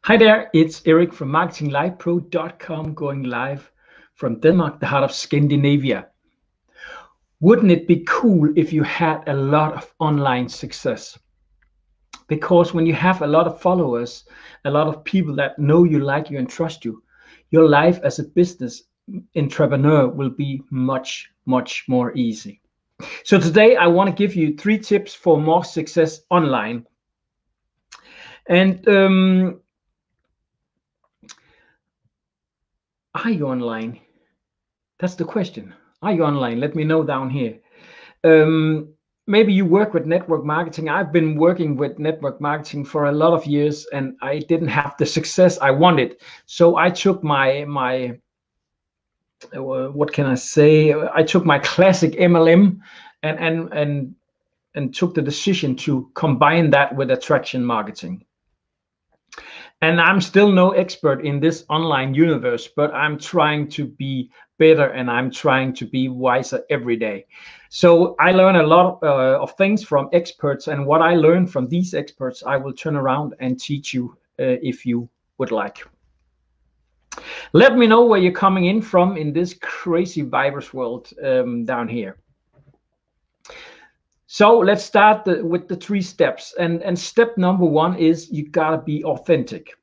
Hi there, it's Eric from marketinglivepro.com going live from Denmark, the heart of Scandinavia. Wouldn't it be cool if you had a lot of online success? Because when you have a lot of followers, a lot of people that know you, like you, and trust you, your life as a business entrepreneur will be much, much more easy. So today I want to give you 3 tips for more success online. And are you online? That's the question. Are you online? Let me know down here. Maybe you work with network marketing. I've been working with network marketing for a lot of years, and I didn't have the success I wanted. So I took my what can I say? I took my classic MLM and took the decision to combine that with attraction marketing. And I'm still no expert in this online universe, but I'm trying to be better and I'm trying to be wiser every day. So I learn a lot of things from experts, and what I learn from these experts, I will turn around and teach you if you would like. Let me know where you're coming in from in this crazy virus world down here. So let's start with the 3 steps. And step number 1 is you gotta be authentic.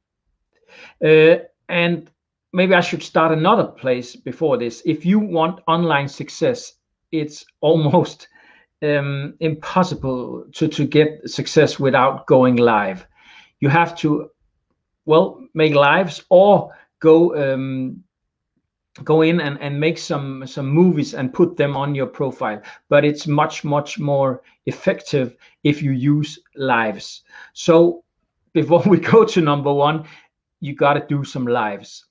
And maybe I should start another place before this. If you want online success, it's almost impossible to get success without going live. You have to, well, make lives or go in and make some movies and put them on your profile. But it's much more effective if you use lives. So before we go to number 1, you got to do some lives.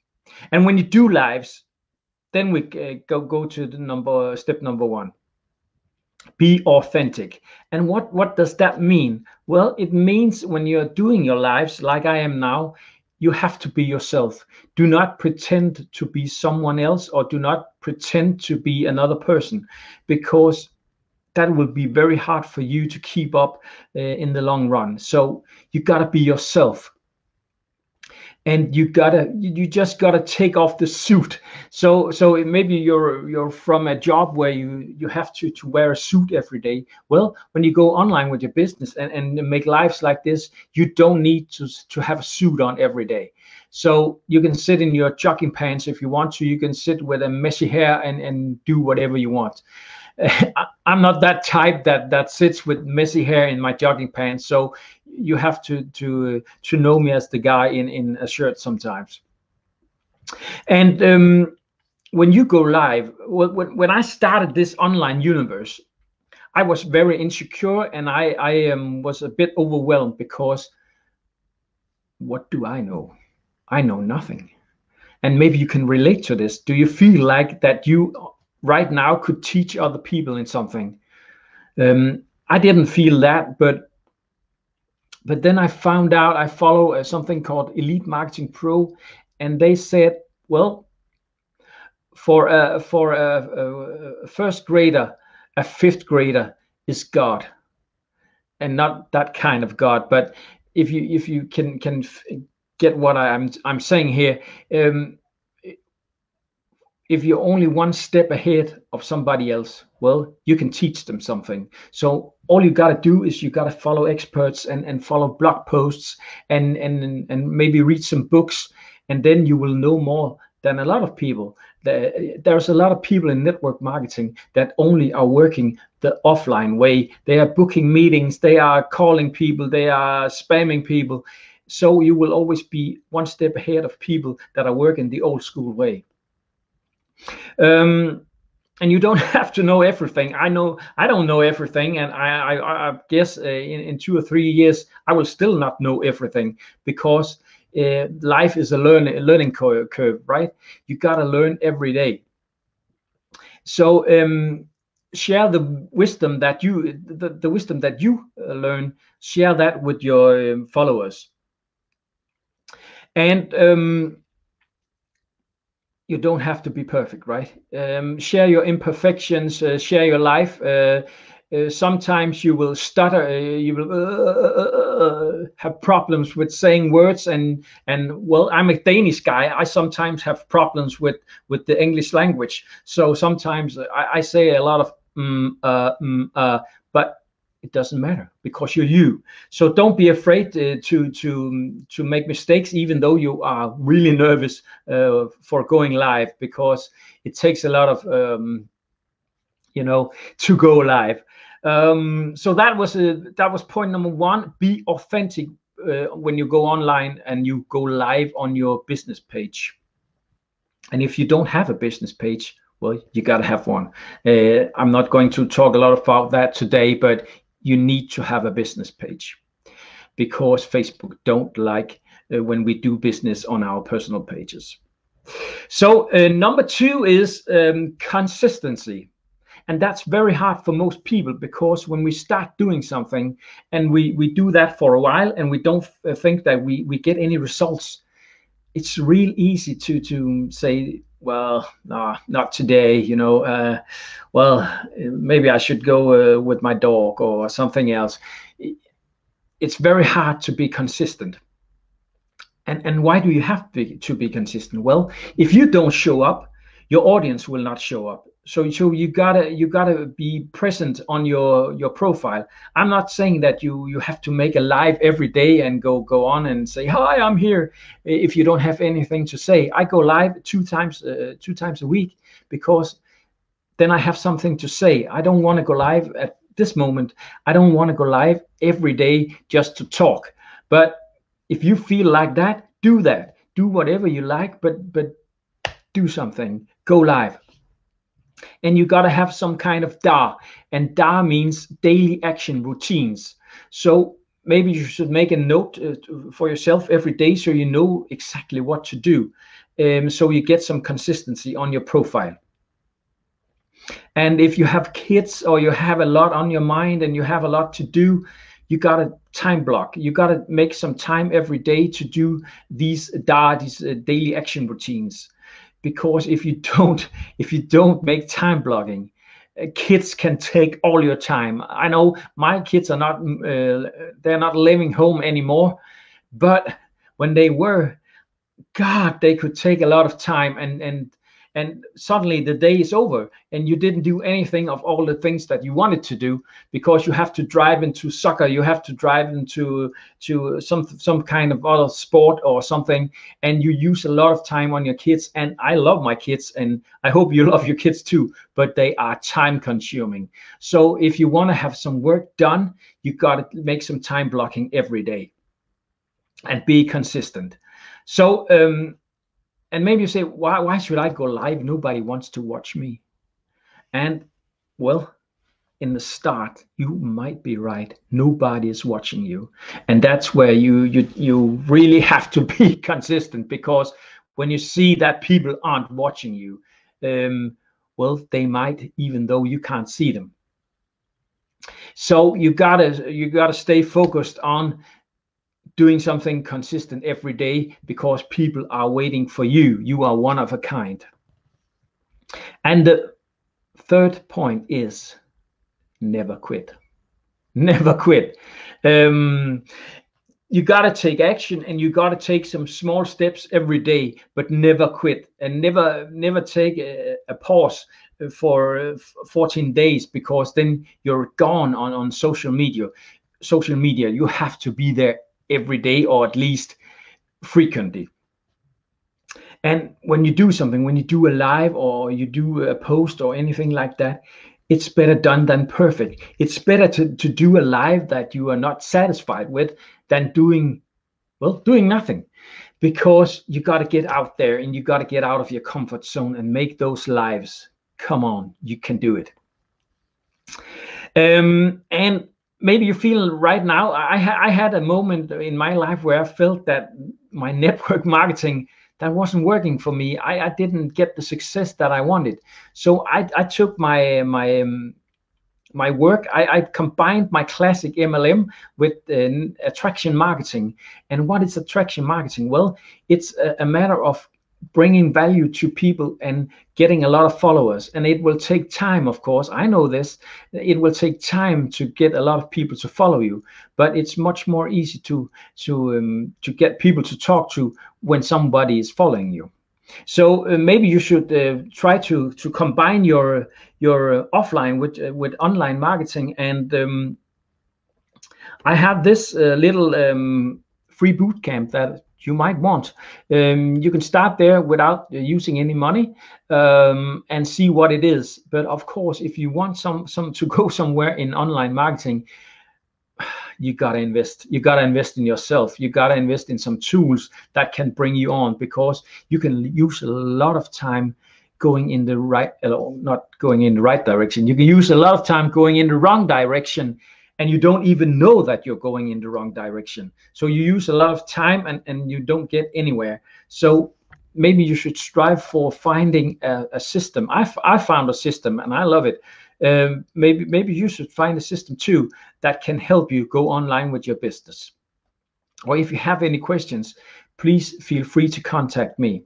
And when you do lives, then we go to the step number 1. Be authentic. And what does that mean? Well, it means when you're doing your lives like I am now, you have to be yourself. Do not pretend to be someone else, or do not pretend to be another person, because that will be very hard for you to keep up in the long run. So you got to be yourself. And you just gotta take off the suit. So maybe you're from a job where you have to wear a suit every day. Well, when you go online with your business and make lives like this, you don't need to have a suit on every day. So you can sit in your jogging pants if you want to. You can sit with a messy hair and do whatever you want. I'm not that type that sits with messy hair in my jogging pants. So you have to know me as the guy in a shirt sometimes. And when you go live, when I started this online universe, I was very insecure, and I was a bit overwhelmed, because what do I know? I know nothing. And maybe you can relate to this. Do you feel like that you right now could teach other people in something? I didn't feel that, but then I found out I follow something called Elite Marketing Pro, and they said, well, for a first grader, a 5th grader is God, and not that kind of God. But if you can get what I'm saying here, if you're only 1 step ahead of somebody else, well, you can teach them something. So all you got to do is you got to follow experts and follow blog posts and maybe read some books, and then you will know more than a lot of people. There's a lot of people in network marketing that only are working the offline way. They are booking meetings, they are calling people, they are spamming people. So you will always be 1 step ahead of people that are working the old school way. And you don't have to know everything. I know I don't know everything, and I guess in 2 or 3 years I will still not know everything, because life is a learning curve, right? You gotta learn every day. So share the wisdom that the wisdom that you learn. Share that with your followers, and you don't have to be perfect, right? Share your imperfections, share your life. Sometimes you will stutter, you will have problems with saying words, and well, I'm a Danish guy. I sometimes have problems with the English language. So sometimes I say a lot of but it doesn't matter because you're you. So don't be afraid to make mistakes, even though you are really nervous for going live, because it takes a lot of to go live. So that was point number one. Be authentic when you go online and you go live on your business page. And if you don't have a business page, well, you got to have one. I'm not going to talk a lot about that today, but you need to have a business page, because Facebook don't like when we do business on our personal pages. So number two is consistency. And that's very hard for most people, because when we start doing something and we do that for a while and we don't think that we get any results, it's real easy to say, well, nah, not today, well, maybe I should go with my dog or something else. It's very hard to be consistent. And why do you have to be consistent? Well, if you don't show up, your audience will not show up. So you gotta be present on your profile. I'm not saying that you have to make a live every day and go on and say, hi, I'm here, if you don't have anything to say. I go live two times a week, because then I have something to say. I don't want to go live at this moment. I don't want to go live every day just to talk. But if you feel like that, do that. Do whatever you like, but do something. Go live. And you got to have some kind of DA, and DA means daily action routines. So maybe you should make a note for yourself every day, so you know exactly what to do, so you get some consistency on your profile. And if you have kids, or you have a lot on your mind and you have a lot to do, you got to time block. You got to make some time every day to do these DA, these daily action routines. Because if you don't make time blocking, kids can take all your time. I know my kids are not they're not living home anymore, but when they were, God, they could take a lot of time, and suddenly the day is over and you didn't do anything of all the things that you wanted to do, because you have to drive into soccer, you have to drive into some kind of other sport or something, and you use a lot of time on your kids. And I love my kids, and I hope you love your kids too, but they are time consuming. So if you want to have some work done, you got to make some time blocking every day and be consistent. So and maybe you say, why should I go live? Nobody wants to watch me. And well, in the start, you might be right. Nobody is watching you. And that's where you really have to be consistent, because when you see that people aren't watching you, well, they might, even though you can't see them. So you gotta stay focused on doing something consistent every day, because people are waiting for you. You are one of a kind. And the third point is never quit. Never quit. You got to take action, and you got to take some small steps every day, but never quit, and never take a pause for 14 days, because then you're gone on social media. You have to be there every day, or at least frequently. And when you do something, when you do a live or you do a post or anything like that, it's better done than perfect. It's better to do a live that you are not satisfied with than doing nothing, because you got to get out there and you got to get out of your comfort zone and make those lives. Come on, you can do it. And maybe you feel right now, I had a moment in my life where I felt that my network marketing, that wasn't working for me. I didn't get the success that I wanted. So I took my work, I combined my classic MLM with attraction marketing. And what is attraction marketing? Well, it's a matter of bringing value to people and getting a lot of followers. And it will take time, of course. I know this. It will take time to get a lot of people to follow you, but it's much more easy to get people to talk to when somebody is following you. So maybe you should try to combine your offline with online marketing. And I have this little free boot camp that you might want. You can start there without using any money and see what it is. But of course, if you want some to go somewhere in online marketing, you gotta invest. You gotta invest in yourself. You gotta invest in some tools that can bring you on, because you can use a lot of time going in the right, not going in the right direction. You can use a lot of time going in the wrong direction, and you don't even know that you're going in the wrong direction. So you use a lot of time and you don't get anywhere. So maybe you should strive for finding a system. I found a system and I love it. Maybe you should find a system too that can help you go online with your business. Or if you have any questions, please feel free to contact me.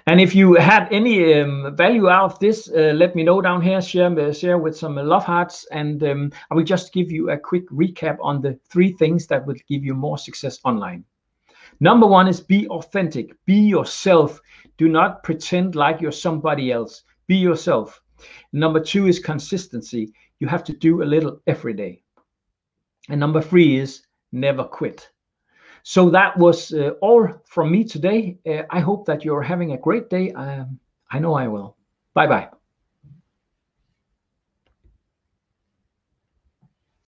And if you had any value out of this, let me know down here. Share with some love hearts, and I will just give you a quick recap on the 3 things that will give you more success online. Number 1 is be authentic. Be yourself. Do not pretend like you're somebody else. Be yourself. Number 2 is consistency. You have to do a little every day. And number 3 is never quit. So that was all from me today. I hope that you're having a great day. I know I will. Bye-bye.